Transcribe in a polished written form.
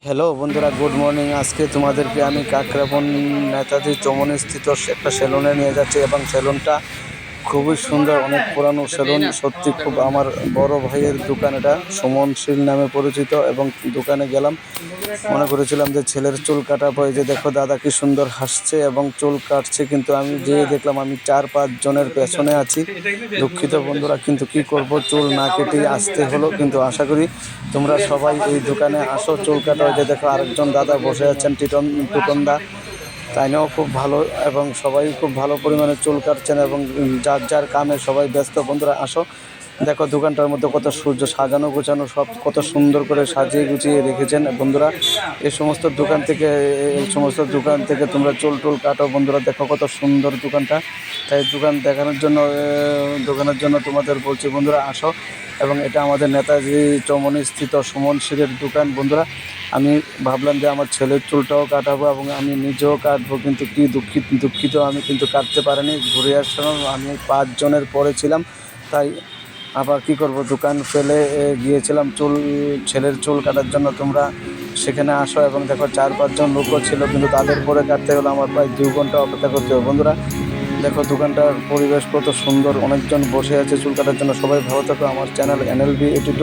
Hello বন্ধুরা, good morning. আজকে তোমাদেরকে আমি কাকরাবন নেতাজি চৌমুহনী স্থিত একটা সেলুনে নিয়ে যাচ্ছি এবং সেলুনটা খুবই সুন্দর, অনেক পুরানো সেলুন। সত্যি খুব আমার বড় ভাইয়ের দোকান, এটা সুমনশীল নামে পরিচিত। এবং দোকানে গেলাম, মনে করেছিলাম যে ছেলের চুল কাটাবো। এই যে দেখো দাদা কি সুন্দর হাসছে এবং চুল কাটছে, কিন্তু আমি যেয়ে দেখলাম আমি 4-5 জনের পেছনে আছি। দুঃখিত বন্ধুরা, কিন্তু কি করব, চুল না কেটে আসতে হলো। কিন্তু আশা করি তোমরা সবাই এই দোকানে আসো চুল কাটা। ওই যে দেখো আরেকজন দাদা বসে আছেন, টুটনদা, তাইনাও খুব ভালো এবং সবাই খুব ভালো পরিমাণে চুল কাটছেন এবং যার যার কামে সবাই ব্যস্ত। বন্ধুরা আসো, দেখো দোকানটার মধ্যে কত সূর্য সাজানো গোছানো, সব কত সুন্দর করে সাজিয়ে গুছিয়ে রেখেছেন। বন্ধুরা এই সমস্ত দোকান থেকে তোমরা চুল টুল কাটো। বন্ধুরা দেখো কত সুন্দর দোকানটা। তাই দোকানের জন্য তোমাদের বলছি বন্ধুরা আসো। এবং এটা আমাদের নেতাজি চৌমুহনী স্থিত সুমনশীলের দোকান। বন্ধুরা আমি ভাবলাম যে আমার ছেলের চুলটাও কাটাবো এবং আমি নিজেও কাটবো, কিন্তু কি দুঃখিত আমি কিন্তু কাটতে পারিনি। ঘুরে আসলাম, আমি 5 জনের পরে ছিলাম, তাই আবার কি করব, দোকান ফেলে গিয়েছিলাম ছেলের চুল কাটার জন্য। তোমরা সেখানে আসো এবং দেখো 4-5 জন লোকও ছিল, কিন্তু তাদের পরে কাটতে গেলে আমার প্রায় 2 ঘন্টা অপেক্ষা করতে হবে। বন্ধুরা দেখো দোকানটার পরিবেশ কত সুন্দর, অনেকজন বসে আছে চুল কাটার জন্য। সবাই ভালো থাকো। আমার চ্যানেল NLB82।